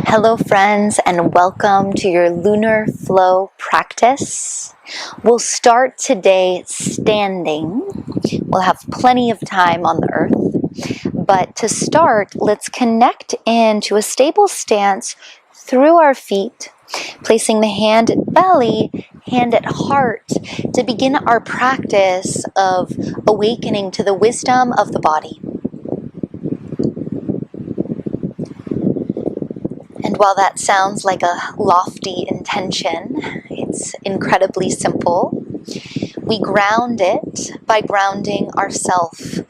Hello friends, and welcome to your lunar flow practice. We'll start today standing. We'll have plenty of time on the earth, but to start, let's connect into a stable stance through our feet, placing the hand at belly, hand at heart, to begin our practice of awakening to the wisdom of the body. And while that sounds like a lofty intention, it's incredibly simple. We ground it by grounding ourselves,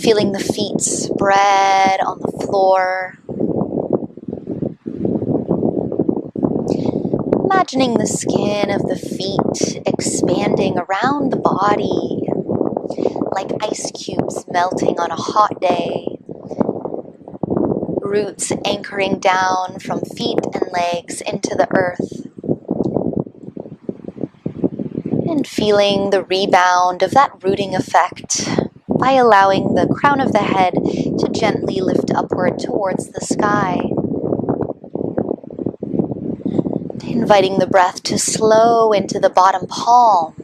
feeling the feet spread on the floor. Imagining the skin of the feet expanding around the body, like ice cubes melting on a hot day. Roots anchoring down from feet and legs into the earth. And feeling the rebound of that rooting effect by allowing the crown of the head to gently lift upward towards the sky. Inviting the breath to slow into the bottom palm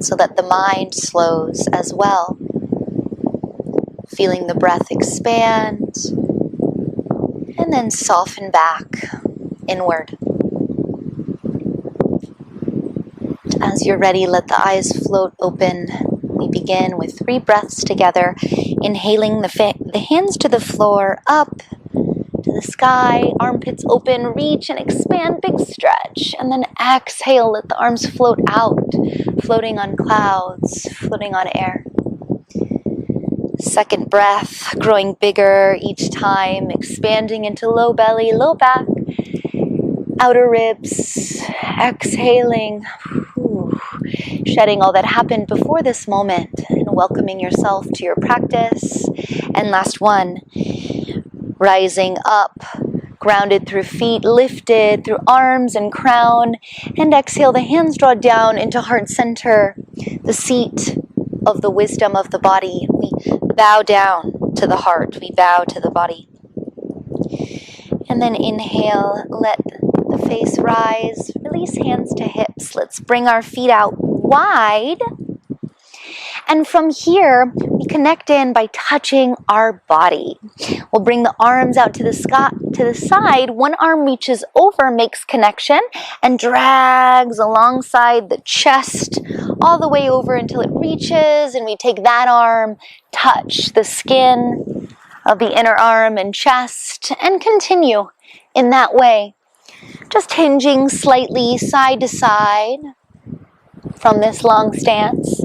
so that the mind slows as well. Feeling the breath expand and then soften back inward. As you're ready, let the eyes float open. We begin with 3 breaths together, inhaling the hands to the floor, up to the sky, armpits open, reach and expand, big stretch, and then exhale, let the arms float out, floating on clouds, floating on air. Second breath, growing bigger each time, expanding into low belly, low back, outer ribs, exhaling, shedding all that happened before this moment and welcoming yourself to your practice. And last one, rising up, grounded through feet, lifted through arms and crown, and exhale, the hands draw down into heart center, the seat of the wisdom of the body. We bow down to the heart, we bow to the body. And then inhale, let the face rise, release hands to hips. Let's bring our feet out wide. And from here, we connect in by touching our body. We'll bring the arms out to the side. One arm reaches over, makes connection, and drags alongside the chest all the way over until it reaches, and we take that arm, touch the skin of the inner arm and chest, and continue in that way. Just hinging slightly side to side from this long stance,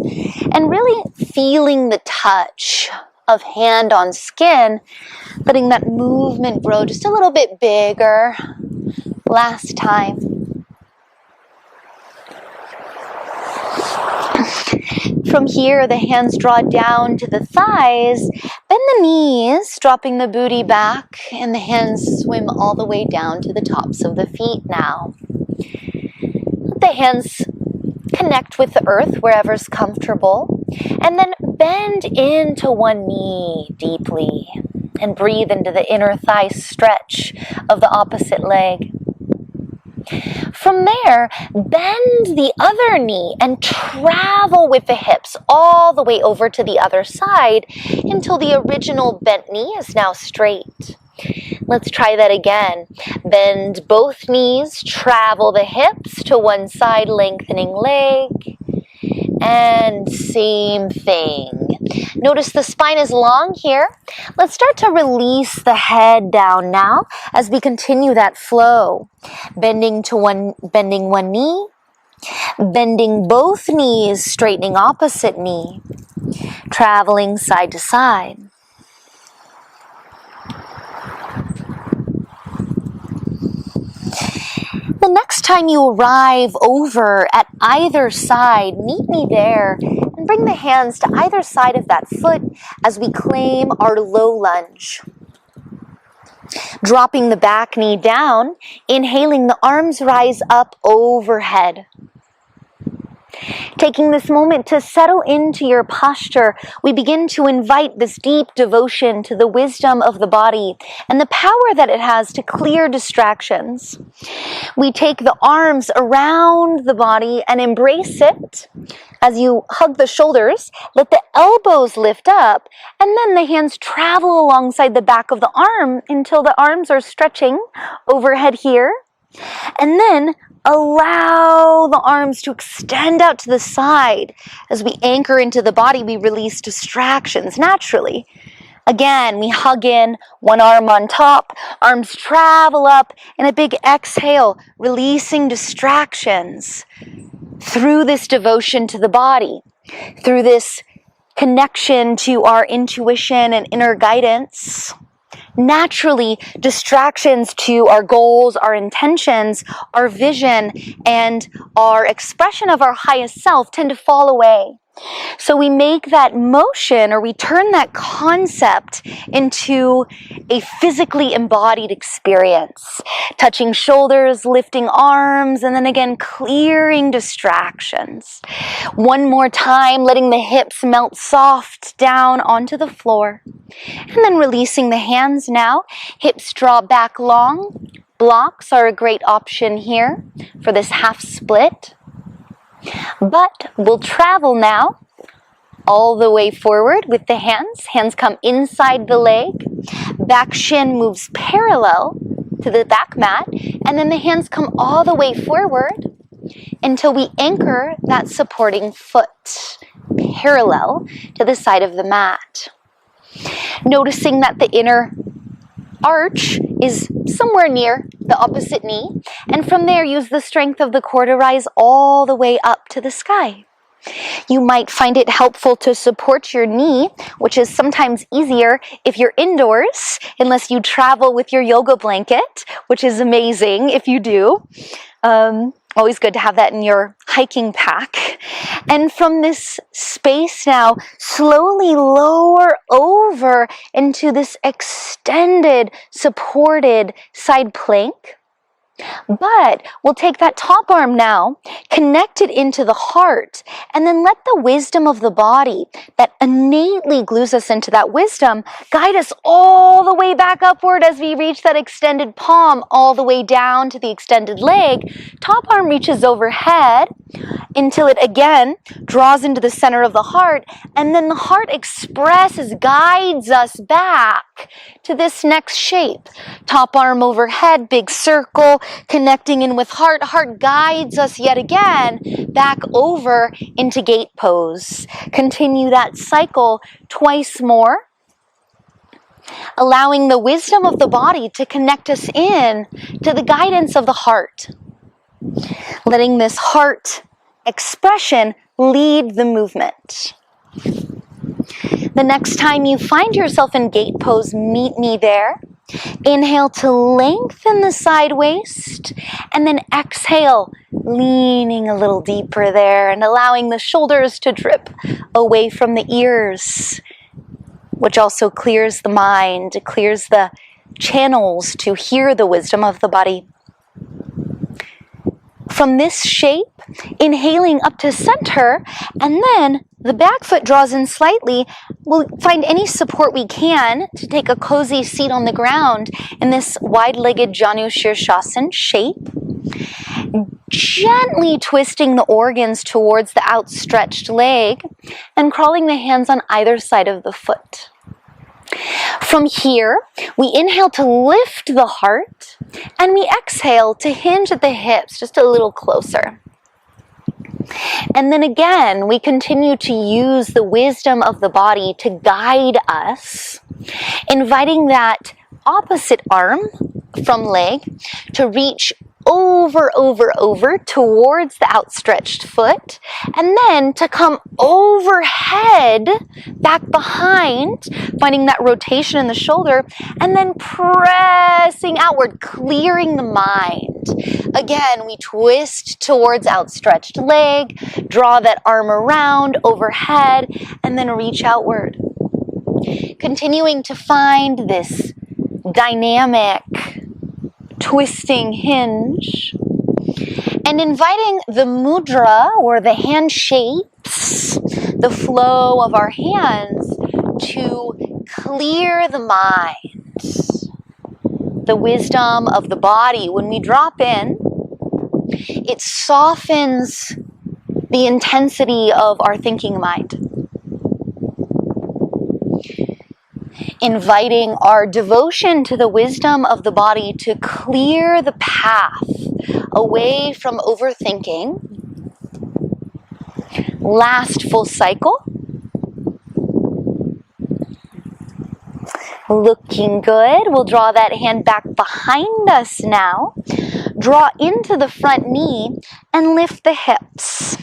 and really feeling the touch of hand on skin, letting that movement grow just a little bit bigger. Last time. From here, the hands draw down to the thighs, bend the knees, dropping the booty back, and the hands swim all the way down to the tops of the feet now. Let the hands connect with the earth wherever's comfortable, and then bend into one knee deeply, and breathe into the inner thigh stretch of the opposite leg. From there, bend the other knee and travel with the hips all the way over to the other side until the original bent knee is now straight. Let's try that again. Bend both knees, travel the hips to one side, lengthening leg, and same thing. Notice the spine is long here. Let's start to release the head down now as we continue that flow. Bending one knee, bending both knees, straightening opposite knee, traveling side to side. The next time you arrive over at either side, meet me there and bring the hands to either side of that foot as we claim our low lunge. Dropping the back knee down, inhaling, the arms rise up overhead. Taking this moment to settle into your posture, we begin to invite this deep devotion to the wisdom of the body and the power that it has to clear distractions. We take the arms around the body and embrace it. As you hug the shoulders, let the elbows lift up, and then the hands travel alongside the back of the arm until the arms are stretching overhead here. And then allow the arms to extend out to the side. As we anchor into the body, we release distractions naturally. Again, we hug in, one arm on top, arms travel up, and a big exhale, releasing distractions. Through this devotion to the body, through this connection to our intuition and inner guidance, naturally, distractions to our goals, our intentions, our vision, and our expression of our highest self tend to fall away. So we make that motion, or we turn that concept into a physically embodied experience. Touching shoulders, lifting arms, and then again clearing distractions. One more time, letting the hips melt soft down onto the floor. And then releasing the hands now. Hips draw back long. Blocks are a great option here for this half split. But we'll travel now all the way forward with the hands. Hands come inside the leg. Back shin moves parallel to the back mat. And then the hands come all the way forward until we anchor that supporting foot parallel to the side of the mat. Noticing that the inner arch is somewhere near the opposite knee, and from there use the strength of the core to rise all the way up to the sky. You might find it helpful to support your knee, which is sometimes easier if you're indoors, unless you travel with your yoga blanket, which is amazing if you do. Always good to have that in your hiking pack. And from this space now, slowly lower over into this extended, supported side plank. But we'll take that top arm now, connect it into the heart, and then let the wisdom of the body that innately glues us into that wisdom guide us all the way back upward as we reach that extended palm all the way down to the extended leg. Top arm reaches overhead until it again draws into the center of the heart, and then the heart expresses, guides us back to this next shape. Top arm overhead, big circle, connecting in with heart. Heart guides us yet again back over into gate pose. Continue that cycle twice more, allowing the wisdom of the body to connect us in to the guidance of the heart. Letting this heart expression lead the movement. The next time you find yourself in gate pose, meet me there. Inhale to lengthen the side waist, and then exhale, leaning a little deeper there and allowing the shoulders to drip away from the ears, which also clears the mind, clears the channels to hear the wisdom of the body. From this shape, inhaling up to center, and then the back foot draws in slightly. We'll find any support we can to take a cozy seat on the ground in this wide-legged Janu Shirshasana shape. Gently twisting the organs towards the outstretched leg and crawling the hands on either side of the foot. From here, we inhale to lift the heart, and we exhale to hinge at the hips just a little closer. And then again, we continue to use the wisdom of the body to guide us, inviting that opposite arm from leg to reach over towards the outstretched foot, and then to come overhead, back behind, finding that rotation in the shoulder, and then pressing outward, clearing the mind. Again, we twist towards outstretched leg, draw that arm around, overhead, and then reach outward. Continuing to find this dynamic twisting hinge. And inviting the mudra, or the hand shapes, the flow of our hands, to clear the mind, the wisdom of the body. When we drop in, it softens the intensity of our thinking mind. Inviting our devotion to the wisdom of the body to clear the path away from overthinking. Last full cycle. Looking good. We'll draw that hand back behind us now. Draw into the front knee and lift the hips.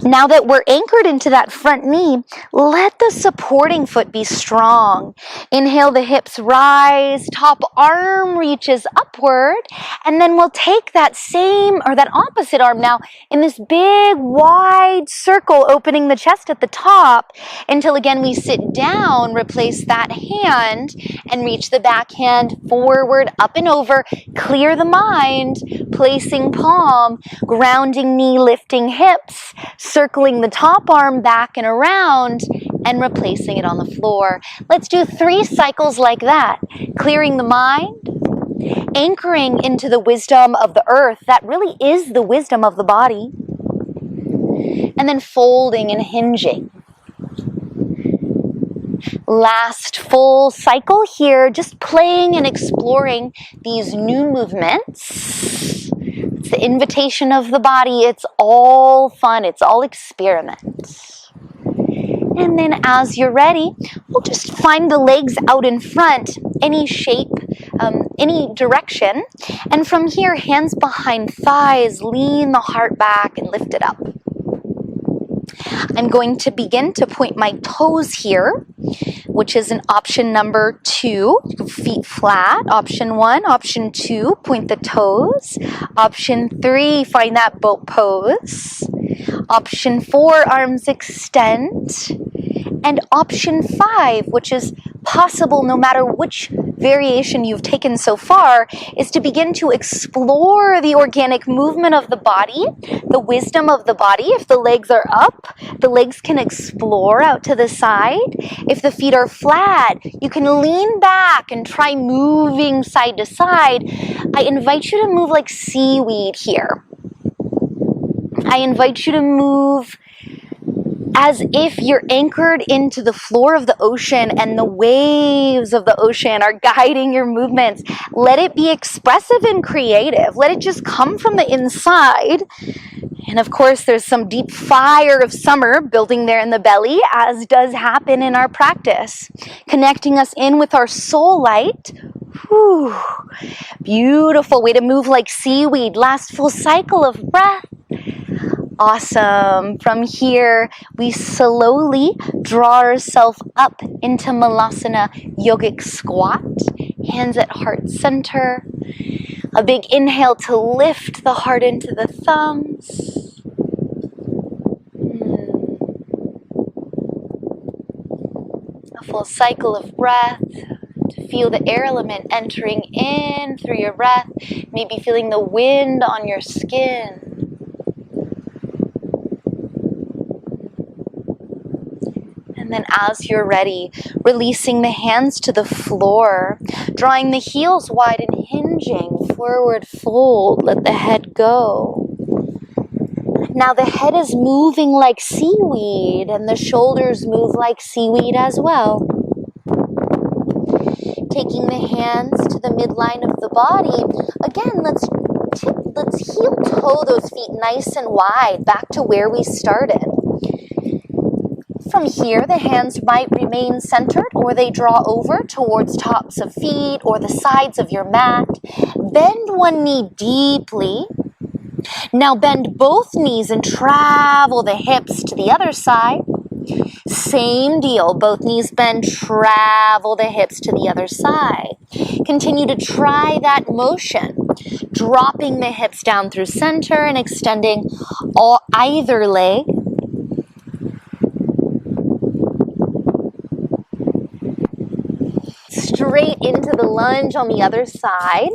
Now that we're anchored into that front knee, let the supporting foot be strong. Inhale, the hips rise, top arm reaches upward, and then we'll take that same, or that opposite arm now, in this big, wide circle, opening the chest at the top, until again we sit down, replace that hand, and reach the back hand forward, up and over, clear the mind, placing palm, grounding knee, lifting hips, circling the top arm back and around, and replacing it on the floor. Let's do 3 cycles like that, clearing the mind, anchoring into the wisdom of the earth, that really is the wisdom of the body, and then folding and hinging. Last full cycle here, just playing and exploring these new movements. It's the invitation of the body. It's all fun. It's all experiment. And then as you're ready, we'll just find the legs out in front, any shape, any direction. And from here, hands behind thighs, lean the heart back and lift it up. I'm going to begin to point my toes here, which is an option number 2, feet flat. Option 1, option 2, point the toes. Option 3, find that boat pose. Option 4, arms extend. And option 5, which is possible no matter which variation you've taken so far, is to begin to explore the organic movement of the body, the wisdom of the body. If the legs are up, the legs can explore out to the side. If the feet are flat, you can lean back and try moving side to side. I invite you to move like seaweed here. I invite you to move as if you're anchored into the floor of the ocean and the waves of the ocean are guiding your movements. Let it be expressive and creative. Let it just come from the inside. And of course, there's some deep fire of summer building there in the belly, as does happen in our practice, connecting us in with our soul light. Whew. Beautiful way to move like seaweed. Last full cycle of breath. Awesome. From here, we slowly draw ourselves up into Malasana yogic squat. Hands at heart center. A big inhale to lift the heart into the thumbs. A full cycle of breath. To feel the air element entering in through your breath. Maybe feeling the wind on your skin. And then as you're ready, releasing the hands to the floor, drawing the heels wide and hinging, forward fold, let the head go. Now the head is moving like seaweed and the shoulders move like seaweed as well. Taking the hands to the midline of the body. Again, let's heel toe those feet nice and wide, back to where we started. From here, the hands might remain centered or they draw over towards tops of feet or the sides of your mat. Bend one knee deeply. Now bend both knees and travel the hips to the other side. Same deal, both knees bend, travel the hips to the other side. Continue to try that motion, dropping the hips down through center and extending either leg. Straight into the lunge on the other side.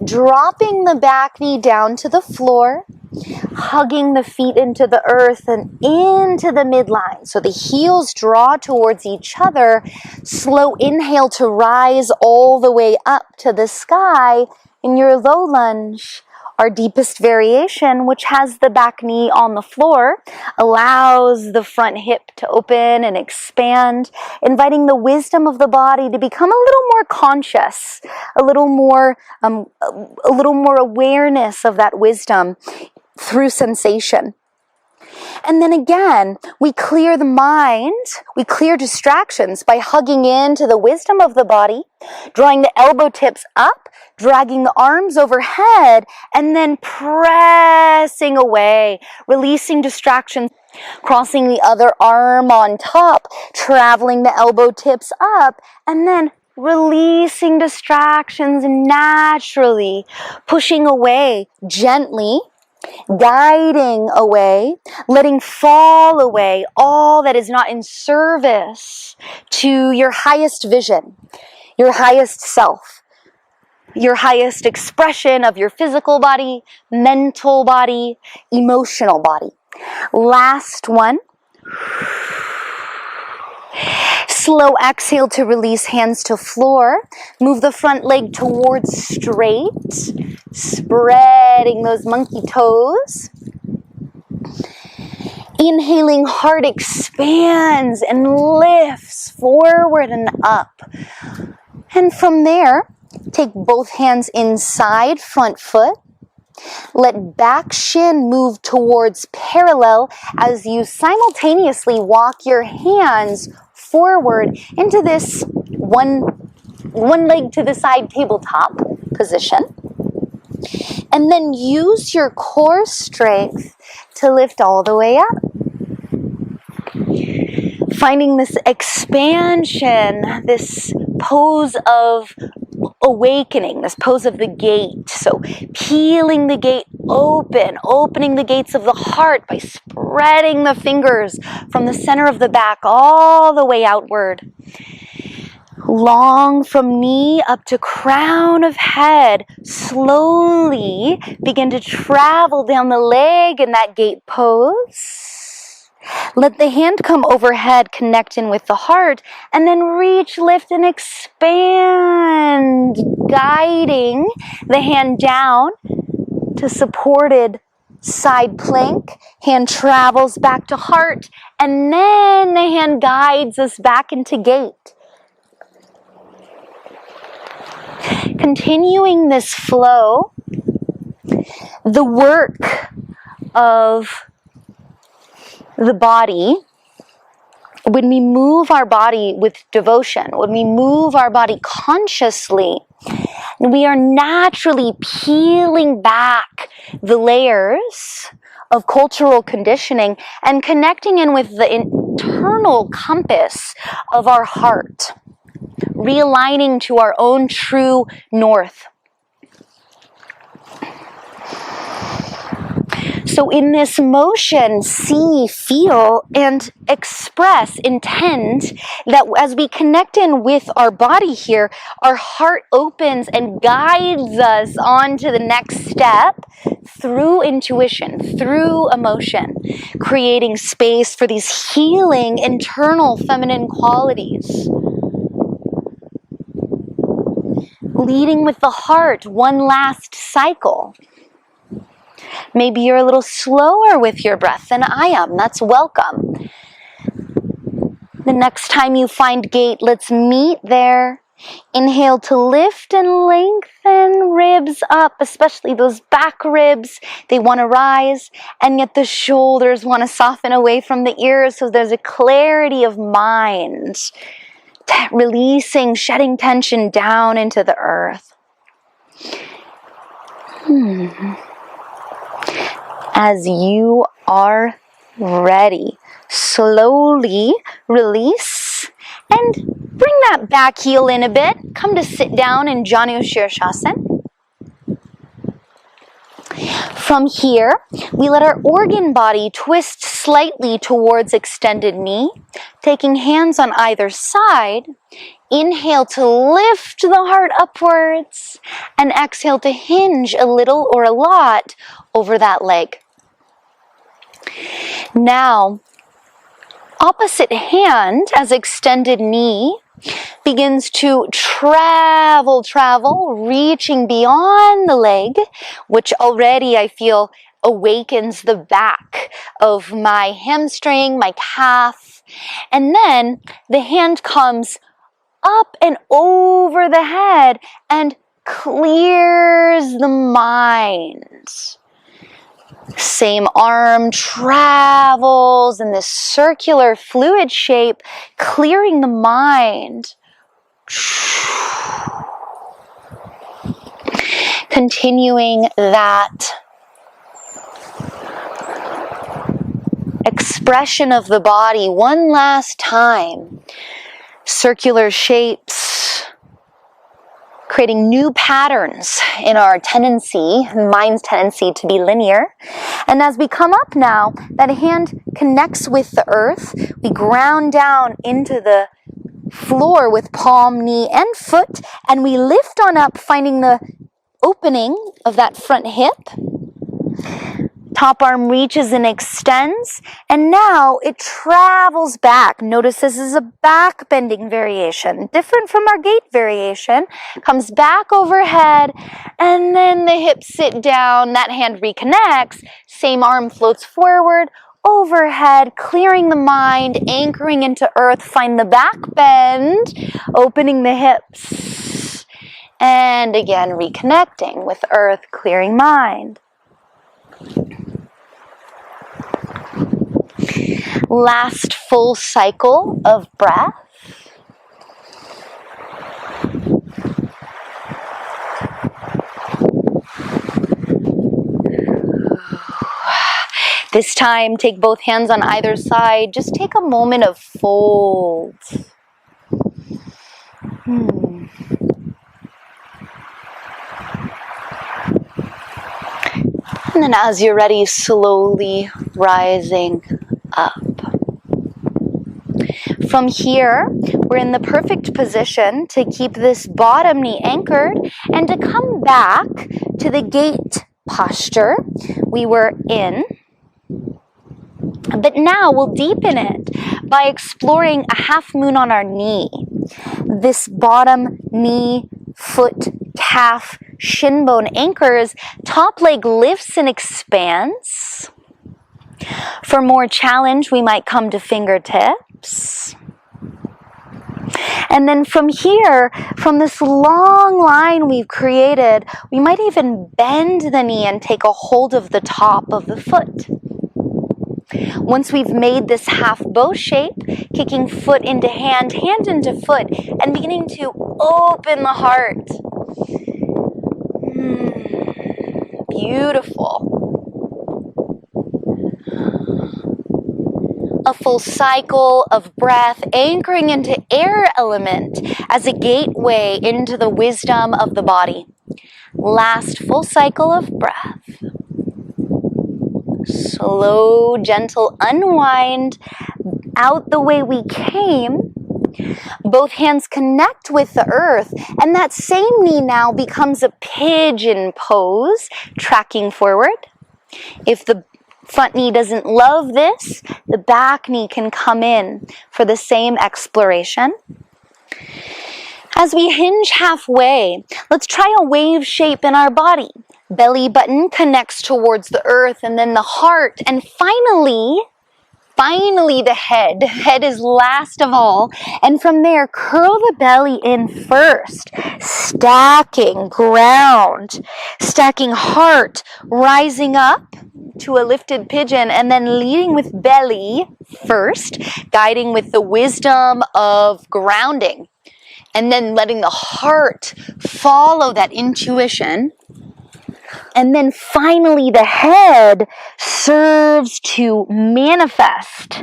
dropping the back knee down to the floor, hugging the feet into the earth and into the midline. So the heels draw towards each other. Slow inhale to rise all the way up to the sky in your low lunge. Our deepest variation, which has the back knee on the floor, allows the front hip to open and expand, inviting the wisdom of the body to become a little more conscious, a little more awareness of that wisdom through sensation. And then again, we clear the mind, we clear distractions by hugging into the wisdom of the body, drawing the elbow tips up, dragging the arms overhead, and then pressing away, releasing distractions, crossing the other arm on top, traveling the elbow tips up, and then releasing distractions naturally, pushing away gently, guiding away, letting fall away all that is not in service to your highest vision, your highest self, your highest expression of your physical body, mental body, emotional body. Last one. Slow exhale to release hands to floor. Move the front leg towards straight, spreading those monkey toes. Inhaling, heart expands and lifts forward and up. And from there, take both hands inside front foot. Let back shin move towards parallel as you simultaneously walk your hands forward into this one leg to the side tabletop position. And then use your core strength to lift all the way up. Finding this expansion, this pose of awakening, this pose of the gate. So peeling the gate open, opening the gates of the heart by spreading the fingers from the center of the back all the way outward. Long from knee up to crown of head. Slowly begin to travel down the leg in that gate pose. Let the hand come overhead, connect in with the heart, and then reach, lift, and expand, guiding the hand down to supported side plank. Hand travels back to heart, and then the hand guides us back into gate. Continuing this flow, the work of the body, when we move our body with devotion, when we move our body consciously, we are naturally peeling back the layers of cultural conditioning and connecting in with the internal compass of our heart, realigning to our own true north. So in this motion, see, feel, and express, intend that as we connect in with our body here, our heart opens and guides us on to the next step through intuition, through emotion, creating space for these healing internal feminine qualities. Leading with the heart, one last cycle. Maybe you're a little slower with your breath than I am. That's welcome. The next time you find gate, let's meet there. Inhale to lift and lengthen, ribs up, especially those back ribs. They want to rise, and yet the shoulders want to soften away from the ears, so there's a clarity of mind. Releasing, shedding tension down into the earth. As you are ready, slowly release and bring that back heel in a bit. Come to sit down in Janu Shirshasana. From here, we let our organ body twist slightly towards extended knee, taking hands on either side. Inhale to lift the heart upwards, and exhale to hinge a little or a lot over that leg. Now, opposite hand as extended knee begins to travel, reaching beyond the leg, which already I feel awakens the back of my hamstring, my calf. And then the hand comes up and over the head and clears the mind. Same arm travels in this circular fluid shape, clearing the mind. Continuing that expression of the body one last time. Circular shapes, creating new patterns in our mind's tendency to be linear. And as we come up now, that hand connects with the earth. We ground down into the floor with palm, knee, and foot, and we lift on up, finding the opening of that front hip. Top arm reaches and extends, and now it travels back. Notice this is a back bending variation, different from our gait variation. Comes back overhead, and then the hips sit down, that hand reconnects, same arm floats forward, overhead, clearing the mind, anchoring into earth, find the back bend, opening the hips, and again reconnecting with earth, clearing mind. Last full cycle of breath. This time, take both hands on either side. Just take a moment of fold. And then as you're ready, slowly rising up. From here, we're in the perfect position to keep this bottom knee anchored and to come back to the gate posture we were in. But now we'll deepen it by exploring a half moon on our knee. This bottom knee, foot, calf, shin bone anchors, top leg lifts and expands. For more challenge, we might come to fingertips. And then from here, from this long line we've created, we might even bend the knee and take a hold of the top of the foot. Once we've made this half bow shape, kicking foot into hand, hand into foot, and beginning to open the heart. Beautiful. A full cycle of breath, anchoring into air element as a gateway into the wisdom of the body. Last full cycle of breath. Slow, gentle unwind out the way we came. Both hands connect with the earth, and that same knee now becomes a pigeon pose, tracking forward. If the front knee doesn't love this, the back knee can come in for the same exploration. As we hinge halfway, let's try a wave shape in our body. Belly button connects towards the earth, and then the heart, and finally the head. Head is last of all, and from there, curl the belly in first, stacking ground, stacking heart, rising up to a lifted pigeon, and then leading with belly first, guiding with the wisdom of grounding, and then letting the heart follow that intuition. And then finally, the head serves to manifest.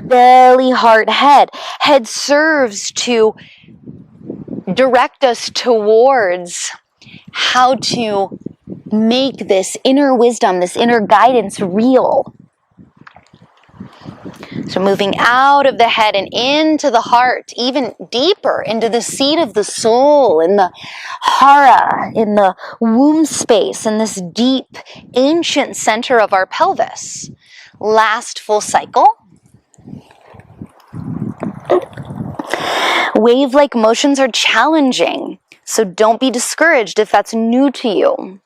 Belly, heart, head. Head serves to direct us towards how to make this inner wisdom, this inner guidance real. So moving out of the head and into the heart, even deeper into the seat of the soul, in the hara, in the womb space, in this deep, ancient center of our pelvis. Last full cycle. Wave-like motions are challenging, so don't be discouraged if that's new to you.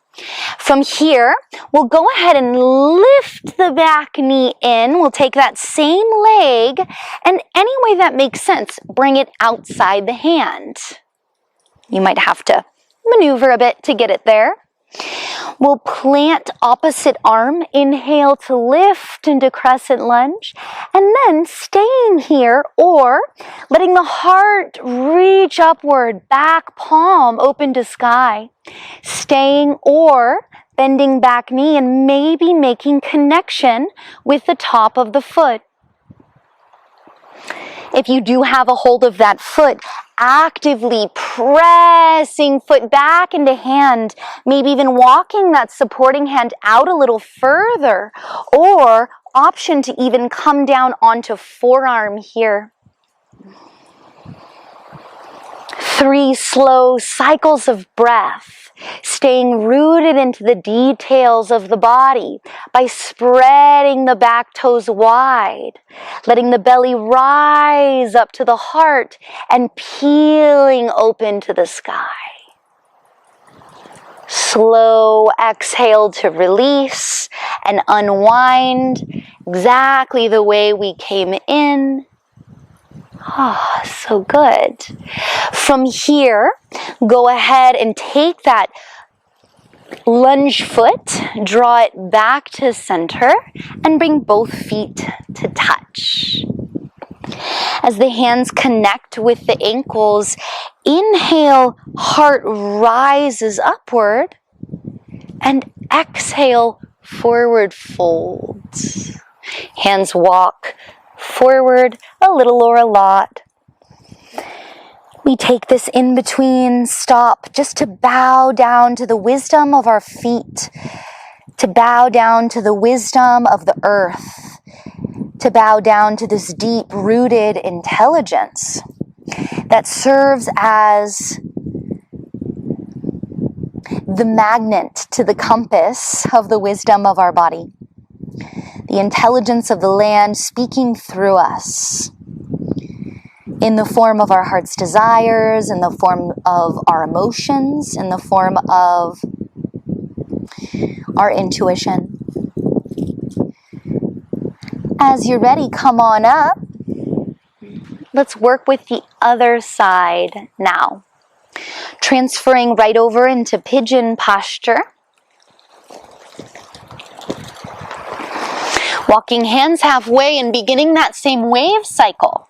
From here, we'll go ahead and lift the back knee in. We'll take that same leg, and any way that makes sense, bring it outside the hand. You might have to maneuver a bit to get it there. We'll plant opposite arm, inhale to lift into crescent lunge, and then staying here or letting the heart reach upward, back palm open to sky. Staying or bending back knee and maybe making connection with the top of the foot. If you do have a hold of that foot, actively pressing foot back into hand, maybe even walking that supporting hand out a little further, or option to even come down onto forearm here. 3 slow cycles of breath, staying rooted into the details of the body by spreading the back toes wide, letting the belly rise up to the heart and peeling open to the sky. Slow exhale to release and unwind exactly the way we came in. Ah, so good. From here, go ahead and take that lunge foot, draw it back to center, and bring both feet to touch. As the hands connect with the ankles, inhale, heart rises upward, and exhale, forward folds. Hands walk forward a little or a lot. We take this in between stop just to bow down to the wisdom of our feet, to bow down to the wisdom of the earth, to bow down to this deep-rooted intelligence that serves as the magnet to the compass of the wisdom of our body. The intelligence of the land speaking through us in the form of our heart's desires, in the form of our emotions, in the form of our intuition. As you're ready, come on up. Let's work with the other side now. Transferring right over into pigeon posture. Walking hands halfway and beginning that same wave cycle.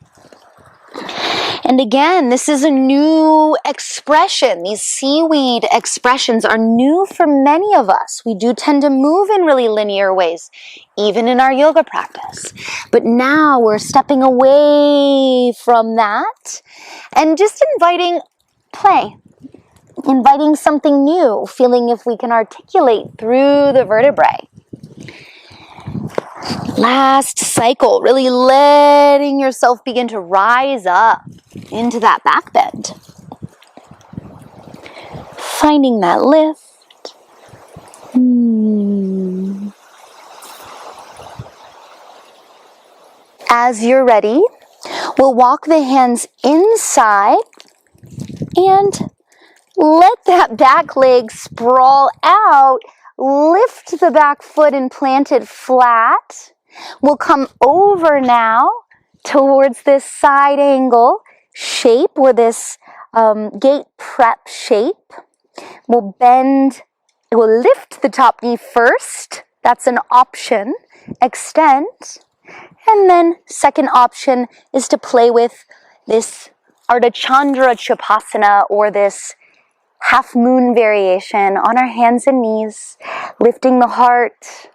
And again, this is a new expression. These seaweed expressions are new for many of us. We do tend to move in really linear ways, even in our yoga practice. But now we're stepping away from that and just inviting play, inviting something new, feeling if we can articulate through the vertebrae. Last cycle, really letting yourself begin to rise up into that back bend. Finding that lift. As you're ready, we'll walk the hands inside and let that back leg sprawl out. Lift the back foot and plant it flat. We'll come over now towards this side angle shape or this gate prep shape. We'll bend, we'll lift the top knee first. That's an option. Extend. And then second option is to play with this Ardha Chandra Chapasana or this half moon variation on our hands and knees, lifting the heart.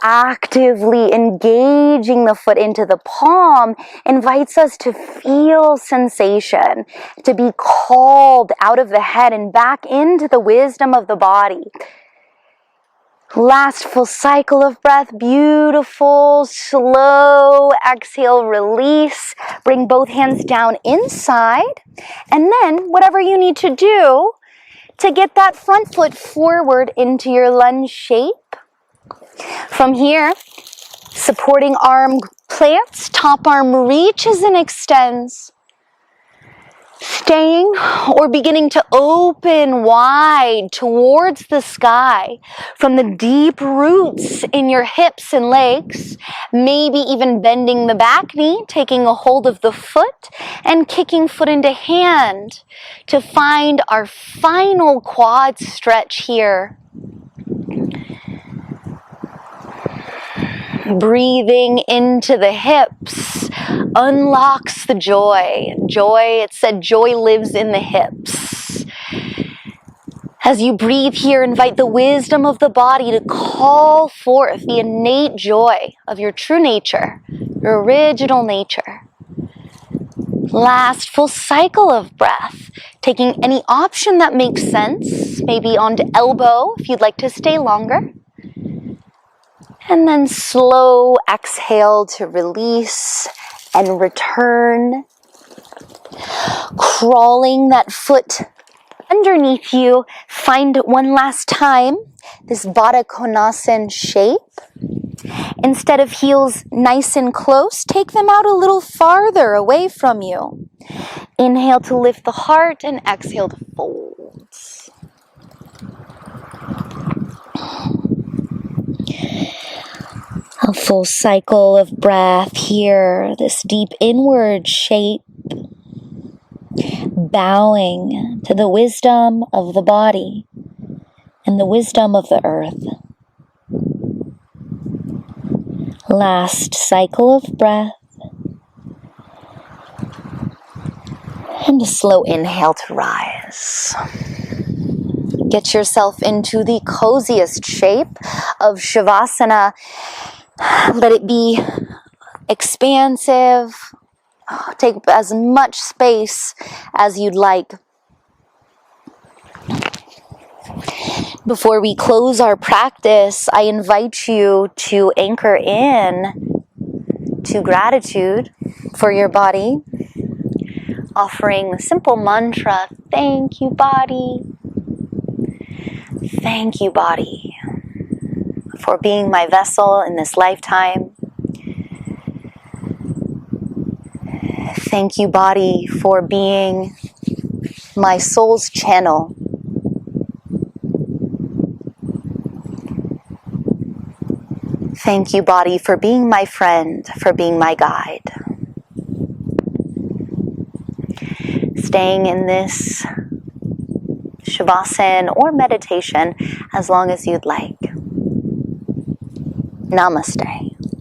actively engaging the foot into the palm invites us to feel sensation, to be called out of the head and back into the wisdom of the body. Last full cycle of breath. Beautiful, slow exhale, release. Bring both hands down inside. And then whatever you need to do to get that front foot forward into your lunge shape. From here, supporting arm plants, top arm reaches and extends. Staying or beginning to open wide towards the sky from the deep roots in your hips and legs, maybe even bending the back knee, taking a hold of the foot and kicking foot into hand to find our final quad stretch here. Breathing into the hips unlocks the joy. Joy, it said joy lives in the hips. As you breathe here, invite the wisdom of the body to call forth the innate joy of your true nature, your original nature. Last full cycle of breath, taking any option that makes sense, maybe onto elbow if you'd like to stay longer. And then slow exhale to release and return. Crawling that foot underneath you. Find one last time this Baddha Konasana shape. Instead of heels nice and close, take them out a little farther away from you. Inhale to lift the heart and exhale to fold. A full cycle of breath here, this deep inward shape, bowing to the wisdom of the body and the wisdom of the earth. Last cycle of breath, and a slow inhale to rise. Get yourself into the coziest shape of Shavasana. Let it be expansive. Take as much space as you'd like. Before we close our practice, I invite you to anchor in to gratitude for your body, offering the simple mantra, thank you, body. Thank you, body, for being my vessel in this lifetime. Thank you, body, for being my soul's channel. Thank you, body, for being my friend, for being my guide. Staying in this Shavasana or meditation as long as you'd like. Namaste.